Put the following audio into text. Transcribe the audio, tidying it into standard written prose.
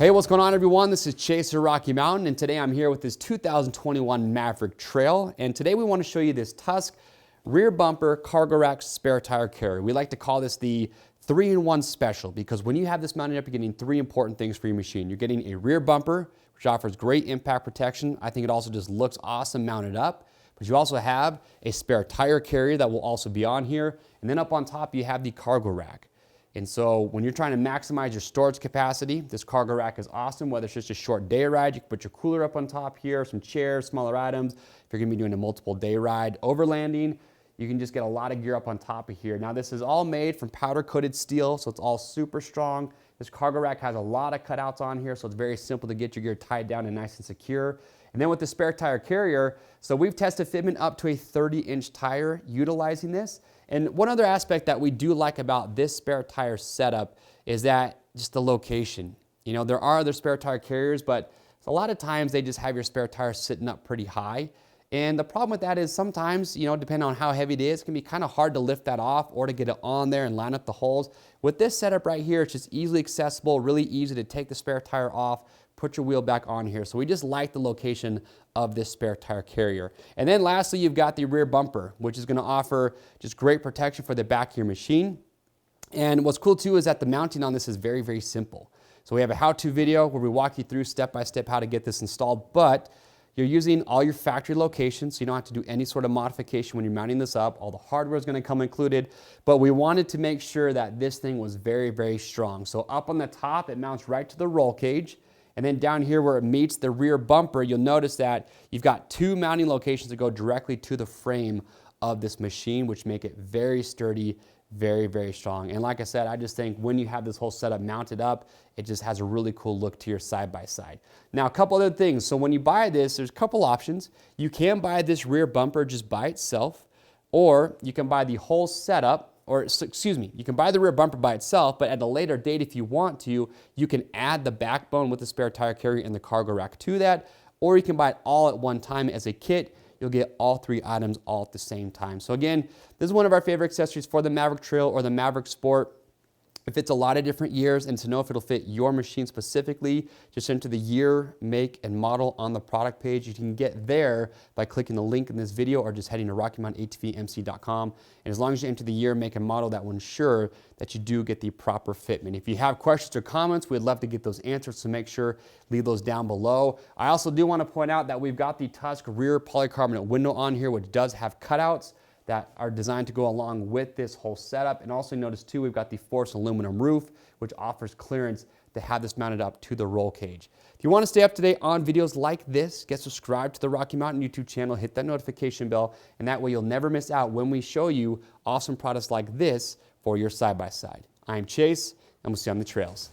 Hey, what's going on, everyone? This is Chase at Rocky Mountain, and today I'm here with this 2021 Maverick Trail. And today we want to show you this Tusk Rear Bumper Cargo Rack Spare Tire Carrier. We like to call this the 3-in-1 special because when you have this mounted up, you're getting 3 important things for your machine. You're getting a rear bumper, which offers great impact protection. I think it also just looks awesome mounted up. But you also have a spare tire carrier that will also be on here. And then up on top, you have the cargo rack. And so when you're trying to maximize your storage capacity, this cargo rack is awesome. Whether it's just a short day ride, you can put your cooler up on top here, some chairs, smaller items. If you're gonna be doing a multiple day ride, overlanding, you can just get a lot of gear up on top of here. Now this is all made from powder coated steel, so it's all super strong. This cargo rack has a lot of cutouts on here, so it's very simple to get your gear tied down and nice and secure. And then with the spare tire carrier, so we've tested fitment up to a 30-inch tire utilizing this. And one other aspect that we do like about this spare tire setup is that just the location. You know, there are other spare tire carriers, but a lot of times they just have your spare tire sitting up pretty high. And the problem with that is sometimes, you know, depending on how heavy it is, it can be kind of hard to lift that off or to get it on there and line up the holes. With this setup right here, it's just easily accessible, really easy to take the spare tire off, put your wheel back on here. So we just like the location of this spare tire carrier. And then lastly, you've got the rear bumper, which is gonna offer just great protection for the back of your machine. And what's cool too is that the mounting on this is very, very simple. So we have a how-to video where we walk you through step-by-step how to get this installed, but you're using all your factory locations, so you don't have to do any sort of modification when you're mounting this up. All the hardware is gonna come included, but we wanted to make sure that this thing was very, very strong. So up on the top, it mounts right to the roll cage. And then down here where it meets the rear bumper, you'll notice that you've got 2 mounting locations that go directly to the frame of this machine, which make it very sturdy, very, very strong. And like I said, I just think when you have this whole setup mounted up, it just has a really cool look to your side-by-side. Now, a couple other things. So when you buy this, there's a couple options. You can buy this rear bumper just by itself, or you can buy the whole setup, or excuse me, you can buy the rear bumper by itself, but at a later date, if you want to, you can add the backbone with the spare tire carrier and the cargo rack to that, or you can buy it all at one time as a kit. You'll get all 3 items all at the same time. So again, this is one of our favorite accessories for the Maverick Trail or the Maverick Sport. It fits a lot of different years, and to know if it'll fit your machine specifically, just enter the year, make, and model on the product page. You can get there by clicking the link in this video or just heading to RockyMountainATVMC.com. And as long as you enter the year, make, and model, that will ensure that you do get the proper fitment. If you have questions or comments, we'd love to get those answers, so make sure leave those down below. I also do want to point out that we've got the Tusk rear polycarbonate window on here, which does have cutouts that are designed to go along with this whole setup. And also notice too, we've got the forced aluminum roof, which offers clearance to have this mounted up to the roll cage. If you want to stay up to date on videos like this, get subscribed to the Rocky Mountain YouTube channel, hit that notification bell, and that way you'll never miss out when we show you awesome products like this for your side-by-side. I'm Chase, and we'll see you on the trails.